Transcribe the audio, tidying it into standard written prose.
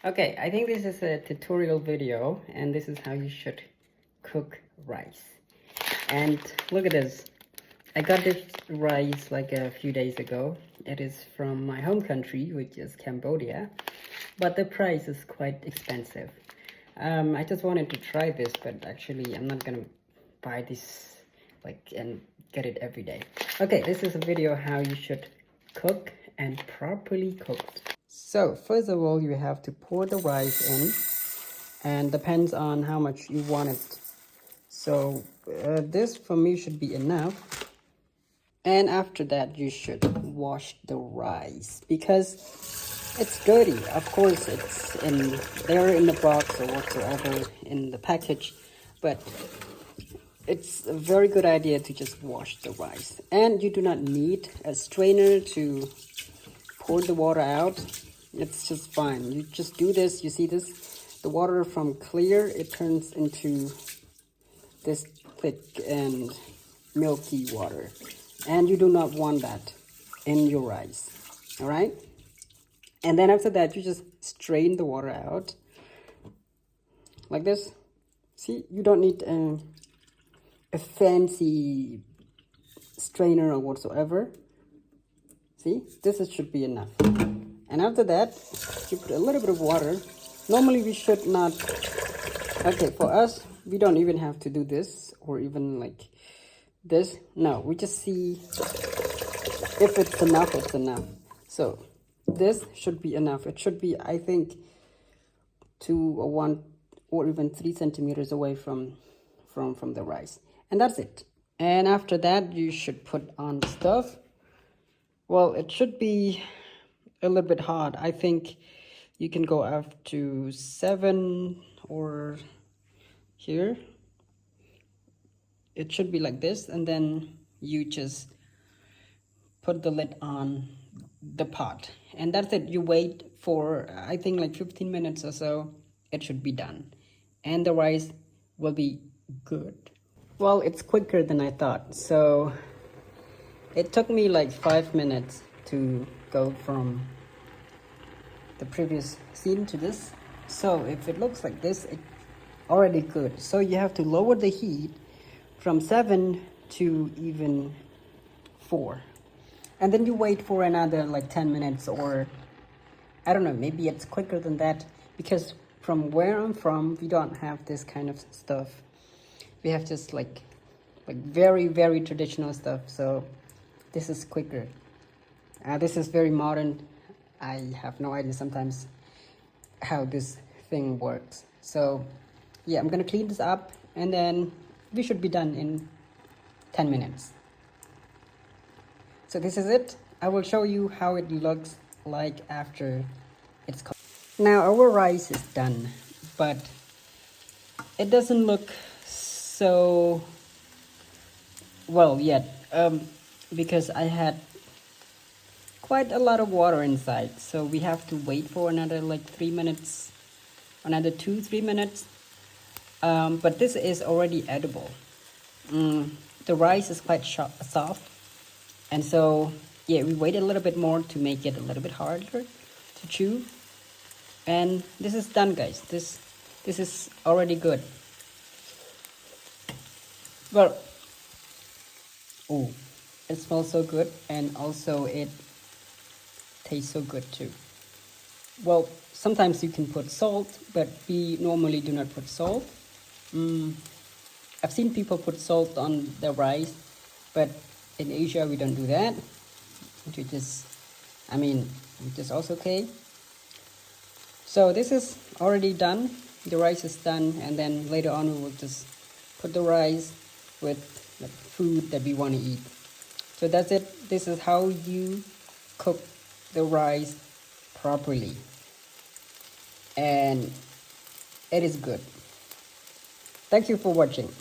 Okay, I think this is a tutorial video and this is how you should cook rice. And look at this. I got this rice like a few days ago. It is from my home country, which is Cambodia, but the price is quite expensive. I just wanted to try this, but actually I'm not gonna buy this like and get it every day. Okay, this is a video how you should cook and properly cook. So first of all, you have to pour the rice in, and depends on how much you want it. So this for me should be enough. And after that, you should wash the rice because it's dirty. Of course, it's in there in the box or whatsoever in the package, but it's a very good idea to just wash the rice. And you do not need a strainer to pour the water out. It's just fine. You just do this. You see this? The water from clear, it turns into this thick and milky water. And you do not want that in your rice. All right? And then after that, you just strain the water out like this. See, you don't need a fancy strainer or whatsoever. See, this should be enough. And after that, you put a little bit of water. Normally we should not, okay, for us, we don't even have to do this or even like this. No, we just see if it's enough, it's enough. So this should be enough. It should be, I think, 2 or 1 or even 3 centimeters away from the rice. And that's it. And after that, you should put on the stove. Well, it should be a little bit hot. I think you can go up to 7 or here. It should be like this, and then you just put the lid on the pot, and that's it. You wait for I think like 15 minutes or so. It should be done, and the rice will be good. Well, it's quicker than I thought. So it took me like 5 minutes to go from the previous scene to this. So if it looks like this, it's already good. So you have to lower the heat from 7 to even 4. And then you wait for another like 10 minutes, or I don't know, maybe it's quicker than that, because from where I'm from, we don't have this kind of stuff. We have just like very, very traditional stuff. So this is quicker. This is very modern. I have no idea sometimes how this thing works. So yeah, I'm gonna clean this up and then we should be done in 10 minutes. So this is it. I will show you how it looks like after it's cooked. Now our rice is done, but it doesn't look so well yet, because I had quite a lot of water inside. So we have to wait for another like 3 minutes, another 2-3 minutes. But this is already edible. The rice is quite soft, and so yeah, we wait a little bit more to make it a little bit harder to chew. And this is done, guys. This is already good. Well, oh, it smells so good, and also it tastes so good too. Well, sometimes you can put salt, but we normally do not put salt. I've seen people put salt on the rice, but in Asia we don't do that. We just, which is also okay. So this is already done. The rice is done, and then later on we will just put the rice with the food that we want to eat. So that's it. This is how you cook the rice properly, and it is good. Thank you for watching.